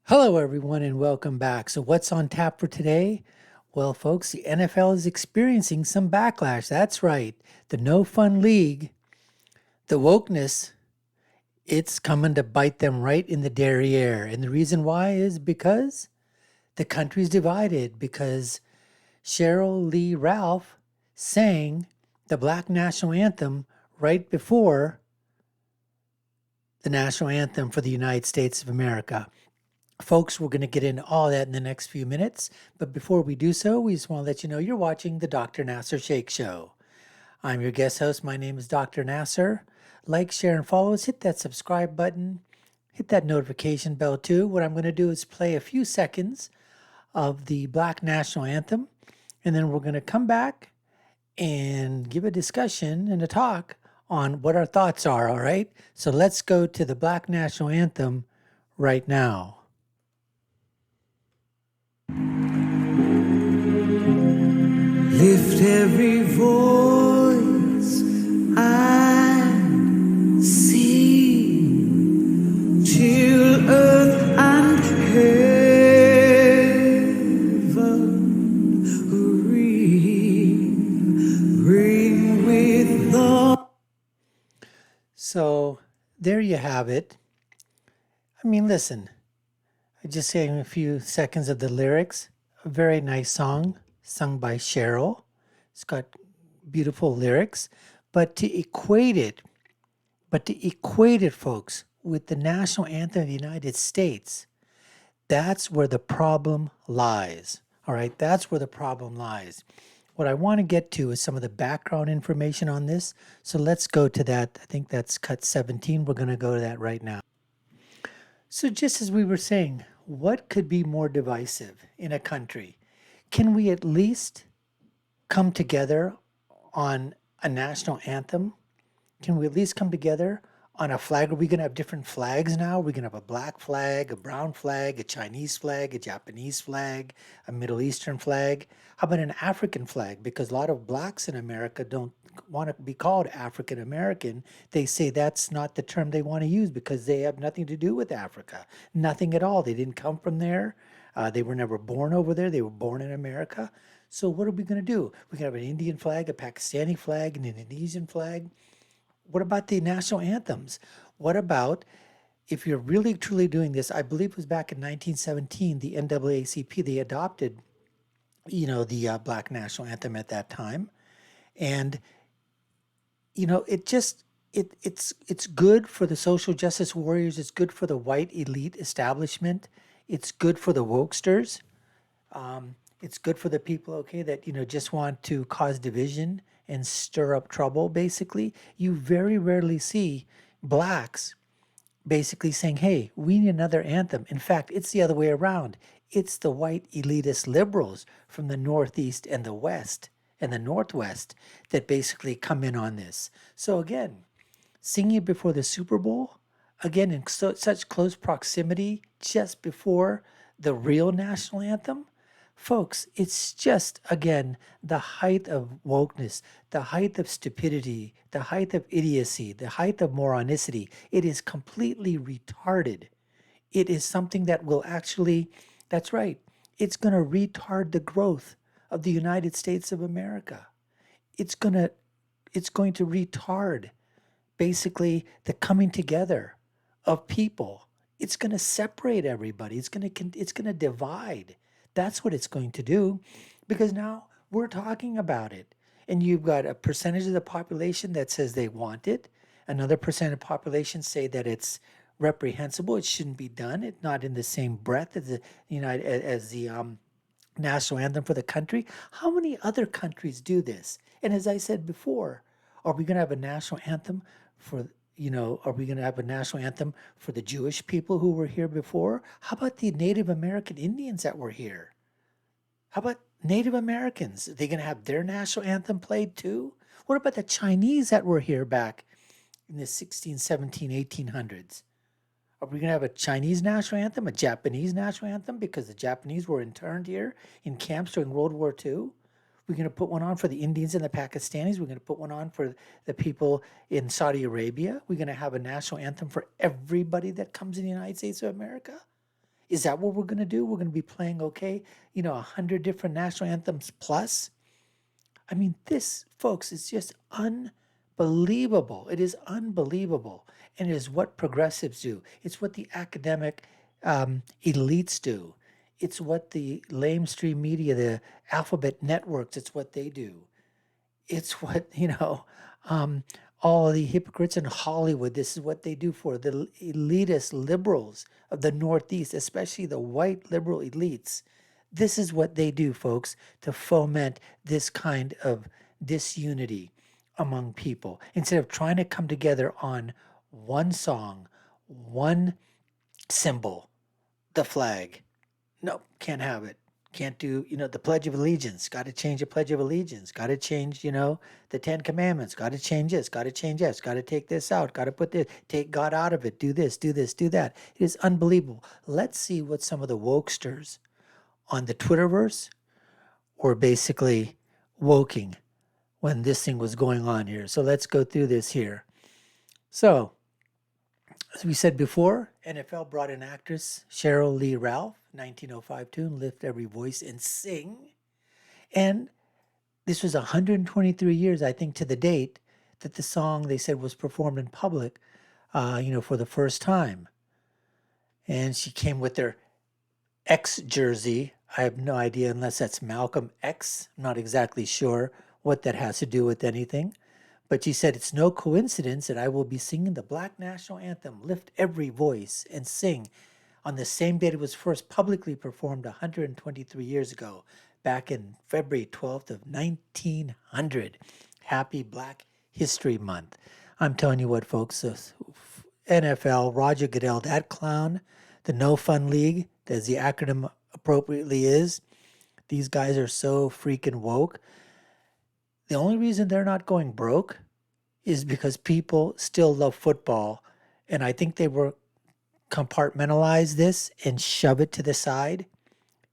Hello, everyone, and welcome back. So, what's on tap for today? Well, folks, the NFL is experiencing some backlash. That's right. The no fun league, the wokeness, it's coming to bite them right in the derriere. And the reason why is because the country's divided, because Sheryl Lee Ralph sang the Black National Anthem right before the national anthem for the United States of America. Folks, we're going to get into all that in the next few minutes. But before we do so, we just want to let you know you're watching the Dr. Nasir Sheikh Show. I'm your guest host. My name is Dr. Nasir. Like, share, and follow us. Hit that subscribe button. Hit that notification bell too. What I'm going to do is play a few seconds of the Black National Anthem. And then we're going to come back and give a discussion and a talk on what our thoughts are, all right? So let's go to the Black National Anthem right now. Lift every voice and sing till earth and heaven ring with the. So there you have it. I mean, listen, I just sang a few seconds of the lyrics. A very nice song sung by Sheryl. It's got beautiful lyrics, but to equate it, folks, with the national anthem of the United States, that's where the problem lies. All right, that's where the problem lies. What I want to get to is some of the background information on this. So let's go to that. I think that's cut 17. We're going to go to that right now. So just as we were saying, what could be more divisive in a country? Can we at least come together on a national anthem? Can we at least come together on a flag? Are we going to have different flags now? Are we going to have a black flag, a brown flag, a Chinese flag, a Japanese flag, a Middle Eastern flag? How about an African flag? Because a lot of blacks in America don't want to be called African American. They say that's not the term they want to use because they have nothing to do with Africa. Nothing at all. They didn't come from there. They were never born over there. They were born in America. So what are we going to do? We're going to have an Indian flag, a Pakistani flag, an Indonesian flag. What about the national anthems? What about if you're really truly doing this? I believe it was back in 1917, the NAACP, they adopted, the Black National Anthem at that time. And, it's good for the social justice warriors. It's good for the white elite establishment. It's good for the wokesters. It's good for the people, okay, that, just want to cause division and stir up trouble, basically. You very rarely see blacks basically saying, hey, we need another anthem. In fact, it's the other way around. It's the white elitist liberals from the Northeast and the West and the Northwest that basically come in on this. So again, singing it before the Super Bowl, again, in such close proximity, just before the real national anthem, folks, it's just, again, the height of wokeness, the height of stupidity, the height of idiocy, the height of moronicity. It is completely retarded. It is something that will actually, that's right, it's going to retard the growth of the United States of America. It's going to retard basically the coming together of people. It's going to separate everybody. It's going to divide. That's what it's going to do, because now we're talking about it. And you've got a percentage of the population that says they want it. Another percent of the population say that it's reprehensible. It shouldn't be done. It's not in the same breath as the national anthem for the country. How many other countries do this? And as I said before, are we going to have a national anthem for are we going to have a national anthem for the Jewish people who were here before? How about the Native American Indians that were here? How about Native Americans? Are they going to have their national anthem played too? What about the Chinese that were here back in the 16, 17, 1800s? Are we going to have a Chinese national anthem, a Japanese national anthem, because the Japanese were interned here in camps during World War II? We're going to put one on for the Indians and the Pakistanis. We're going to put one on for the people in Saudi Arabia. We're going to have a national anthem for everybody that comes in the United States of America. Is that what we're going to do? We're going to be playing, okay, 100 different national anthems plus? I mean, this, folks, is just unbelievable. It is unbelievable. And it is what progressives do. It's what the academic elites do. It's what the lamestream media, the alphabet networks, it's what they do. It's what, um, all the hypocrites in Hollywood, this is what they do for the elitist liberals of the Northeast, especially the white liberal elites. This is what they do, folks, to foment this kind of disunity among people. Instead of trying to come together on one song, one symbol, the flag. No, can't have it. Can't do, the Pledge of Allegiance. Got to change the Pledge of Allegiance. Got to change, the Ten Commandments. Got to change this. Got to change this. Got to take this out. Got to put this, take God out of it. Do this, do this, do that. It is unbelievable. Let's see what some of the wokesters on the Twitterverse were basically woking when this thing was going on here. So let's go through this here. So, as we said before, NFL brought in actress Sheryl Lee Ralph, 1905 tune, Lift Every Voice and Sing. And this was 123 years, I think, to the date that the song, they said, was performed in public, for the first time. And she came with her X jersey. I have no idea unless that's Malcolm X. I'm not exactly sure what that has to do with anything. But she said, it's no coincidence that I will be singing the Black National Anthem, Lift Every Voice and Sing, on the same date it was first publicly performed 123 years ago, back in February 12th of 1900. Happy Black History Month. I'm telling you what, folks, the NFL, Roger Goodell, that clown, the No Fun League, as the acronym appropriately is, these guys are so freaking woke. The only reason they're not going broke is because people still love football. And I think they were compartmentalize this and shove it to the side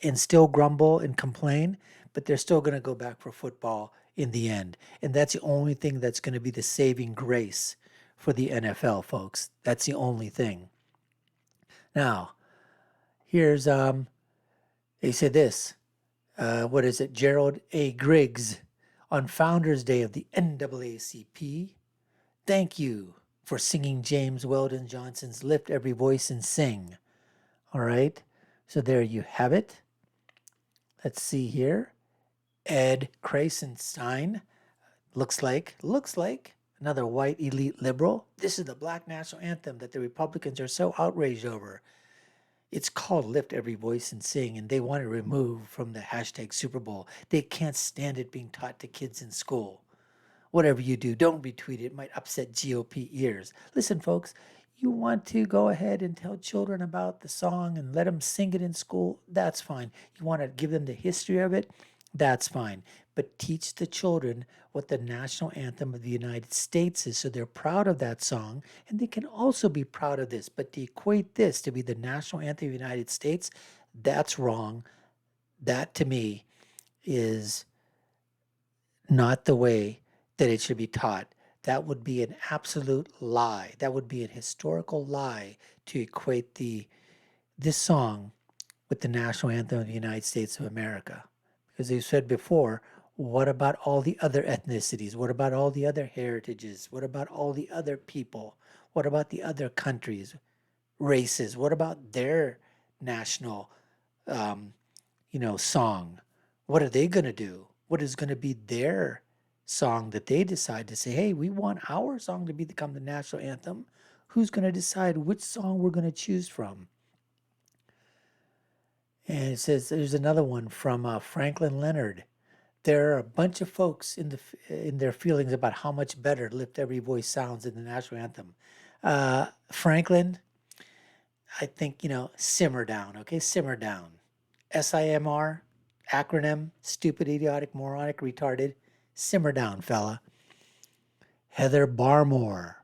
and still grumble and complain, but they're still going to go back for football in the end. And that's the only thing that's going to be the saving grace for the NFL, folks. That's the only thing. Now, here's, they said this, what is it? Gerald A. Griggs on Founders Day of the NAACP. Thank you for singing James Weldon Johnson's Lift Every Voice and Sing. All right. So there you have it. Let's see here. Ed Krasenstein. Looks like another white elite liberal. This is the Black National Anthem that the Republicans are so outraged over. It's called Lift Every Voice and Sing, and they want it removed from the hashtag Super Bowl. They can't stand it being taught to kids in school. Whatever you do, don't retweet it. It might upset GOP ears. Listen, folks, you want to go ahead and tell children about the song and let them sing it in school, that's fine. You want to give them the history of it, that's fine. But teach the children what the national anthem of the United States is so they're proud of that song, and they can also be proud of this. But to equate this to be the national anthem of the United States, that's wrong. That, to me, is not the way that it should be taught. That would be an absolute lie. That would be a historical lie to equate this song with the national anthem of the United States of America. Because you said before, what about all the other ethnicities? What about all the other heritages? What about all the other people? What about the other countries, races? What about their national, song? What are they going to do? What is going to be their song that they decide to say, hey, we want our song to become the national anthem? Who's going to decide which song we're going to choose from? And it says there's another one from Franklin Leonard. There are a bunch of folks in their feelings about how much better Lift Every Voice sounds in the national anthem. Franklin, I think, simmer down, okay? Simmer down. SIMR, acronym, stupid, idiotic, moronic, retarded. Simmer down, fella. Heather Barmore,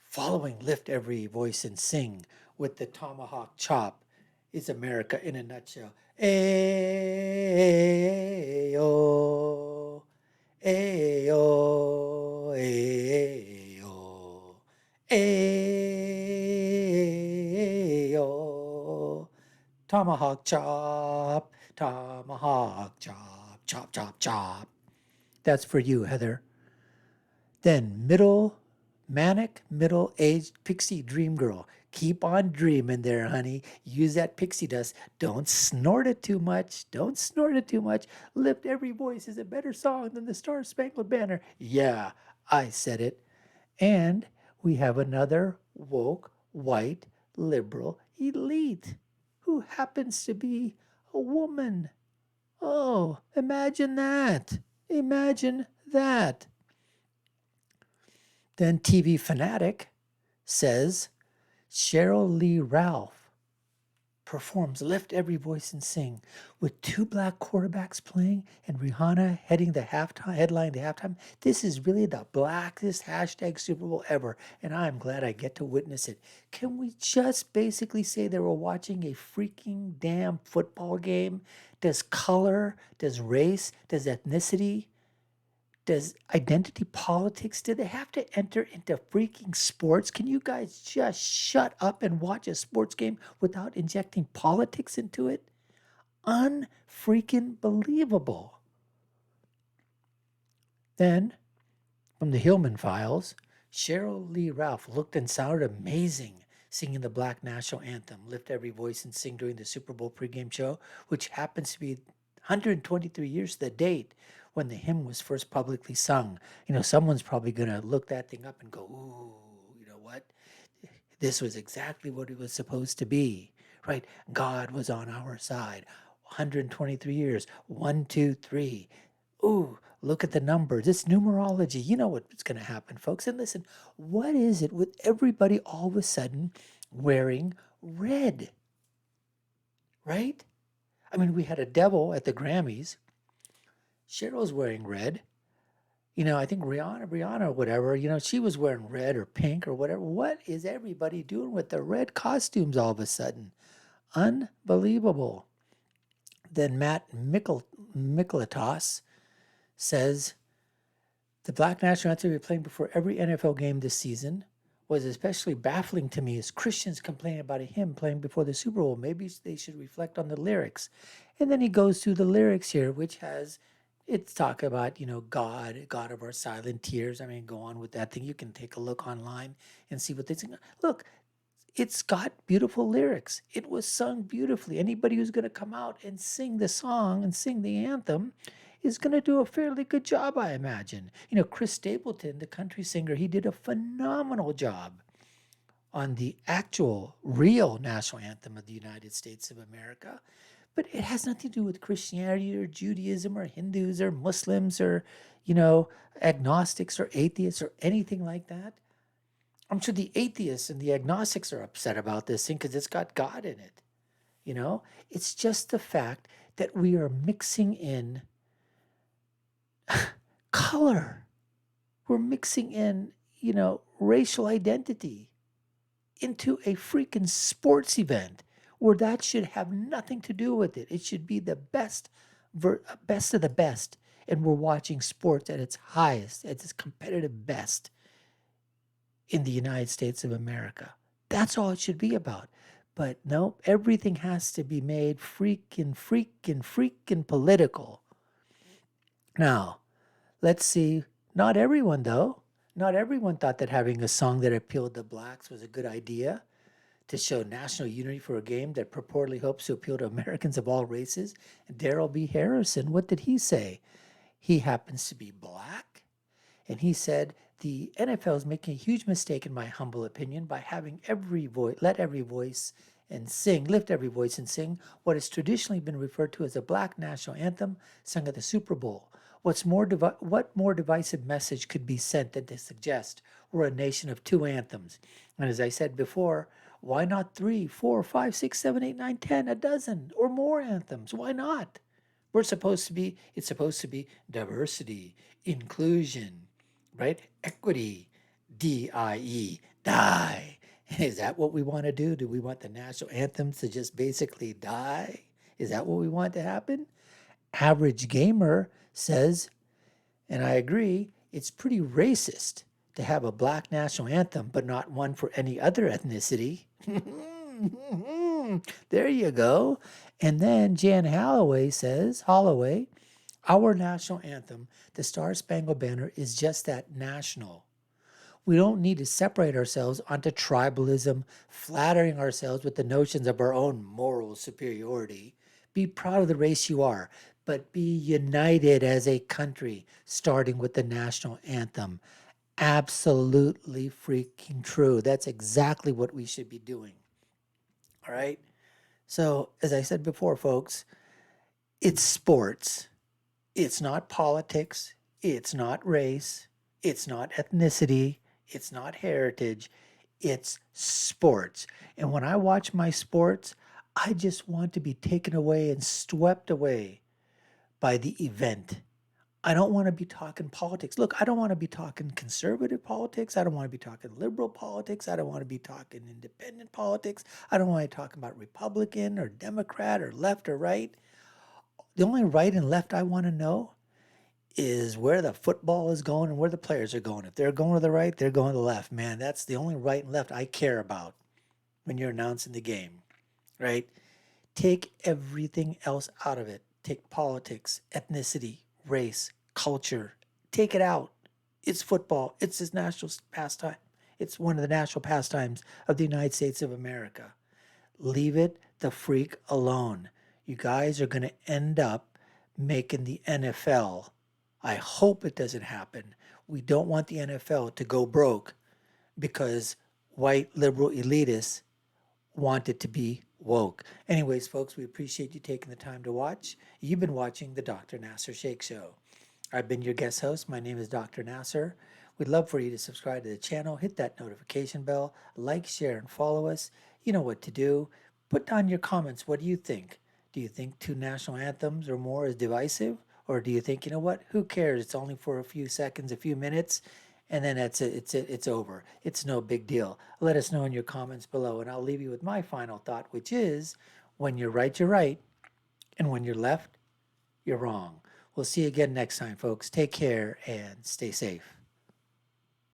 following Lift Every Voice and Sing with the tomahawk chop is America in a nutshell. Ayo, ayo, ayo, ayo. Tomahawk chop, tomahawk chop, chop, chop, chop. That's for you, Heather. Then middle-aged pixie dream girl. Keep on dreaming there, honey. Use that pixie dust. Don't snort it too much. Don't snort it too much. Lift Every Voice is a better song than the Star Spangled Banner. Yeah, I said it. And we have another woke, white, liberal elite who happens to be a woman. Oh, imagine that. Imagine that. Then TV Fanatic says Sheryl Lee Ralph performs Lift Every Voice and Sing with two black quarterbacks playing and Rihanna heading the headline the halftime. This is really the blackest hashtag Super Bowl ever, and I'm glad I get to witness it. Can we just basically say that we're watching a freaking damn football game? Does color, does race, does ethnicity, does identity politics, do they have to enter into freaking sports? Can you guys just shut up and watch a sports game without injecting politics into it? Unfreaking believable. Then, from the Hillman Files, Sheryl Lee Ralph looked and sounded amazing singing the Black National Anthem, Lift Every Voice and Sing during the Super Bowl pregame show, which happens to be 123 years to the date when the hymn was first publicly sung. Someone's probably going to look that thing up and go, ooh, you know what? This was exactly what it was supposed to be, right? God was on our side. 123 years. 1, 2, 3. Ooh, look at the numbers. It's numerology. You know what's going to happen, folks. And listen, what is it with everybody all of a sudden wearing red? Right? I mean, we had a devil at the Grammys. Cheryl's wearing red. I think Rihanna or whatever, she was wearing red or pink or whatever. What is everybody doing with the red costumes all of a sudden? Unbelievable. Then Matt Miklatos says, the Black National Anthem will be playing before every NFL game this season was especially baffling to me as Christians complaining about a hymn playing before the Super Bowl. Maybe they should reflect on the lyrics. And then he goes through the lyrics here, which has, it's talk about, God of our silent tears. I mean, go on with that thing. You can take a look online and see what they sing. Look, it's got beautiful lyrics. It was sung beautifully. Anybody who's going to come out and sing the song and sing the anthem is going to do a fairly good job, I imagine. Chris Stapleton, the country singer, he did a phenomenal job on the actual, real national anthem of the United States of America. But it has nothing to do with Christianity or Judaism or Hindus or Muslims or, agnostics or atheists or anything like that. I'm sure the atheists and the agnostics are upset about this thing because it's got God in it. It's just the fact that we are mixing in color. We're mixing in, racial identity into a freaking sports event where that should have nothing to do with it. It should be the best of the best. And we're watching sports at its highest, at its competitive best in the United States of America. That's all it should be about. But no, everything has to be made freaking political. Now, let's see. Not everyone, though. Not everyone thought that having a song that appealed to blacks was a good idea to show national unity for a game that purportedly hopes to appeal to Americans of all races. Darrell B. Harrison, what did he say? He happens to be black, and he said, the NFL is making a huge mistake, in my humble opinion, by having lift every voice and sing what has traditionally been referred to as a black national anthem sung at the Super Bowl. What more divisive message could be sent than to suggest we're a nation of two anthems? And as I said before, why not 3, 4, 5, 6, 7, 8, 9, 10, a dozen or more anthems? Why not? It's supposed to be diversity, inclusion, right? Equity, DIE, die. Is that what we want to do? Do we want the national anthems to just basically die? Is that what we want to happen? Average Gamer says, and I agree, it's pretty racist to have a black national anthem, but not one for any other ethnicity. There you go. And then Jan Holloway, our national anthem, the Star Spangled Banner, is just that, national. We don't need to separate ourselves onto tribalism, flattering ourselves with the notions of our own moral superiority. Be proud of the race you are, but be united as a country, starting with the national anthem. Absolutely freaking true. That's exactly what we should be doing. All right. So, as I said before, folks, it's sports. It's not politics. It's not race. It's not ethnicity. It's not heritage. It's sports. And when I watch my sports, I just want to be taken away and swept away by the event. I don't want to be talking politics. Look, I don't want to be talking conservative politics. I don't want to be talking liberal politics. I don't want to be talking independent politics. I don't want to be talking about Republican or Democrat or left or right. The only right and left I want to know is where the football is going and where the players are going. If they're going to the right, they're going to the left. Man, that's the only right and left I care about when you're announcing the game, right? Take everything else out of it. Take politics, ethnicity, race, culture. Take it out. It's football. It's his national pastime. It's one of the national pastimes of the United States of America. Leave it the freak alone. You guys are going to end up making the NFL. I hope it doesn't happen. We don't want the NFL to go broke because white liberal elitists want it to be woke. Anyways, folks, we appreciate you taking the time to watch. You've been watching the Dr. Nasir Sheikh Show. I've been your guest host. My name is Dr. Nasir. We'd love for you to subscribe to the channel, hit that notification bell, like, share, and follow us. You know what to do. Put down your comments. What do you think? Do you think 2 national anthems or more is divisive? Or do you think, you know what, who cares? It's only for a few seconds, a few minutes, and then that's it. It's over. It's no big deal. Let us know in your comments below, and I'll leave you with my final thought, which is, when you're right, you're right, and when you're left, you're wrong. We'll see you again next time, folks. Take care and stay safe.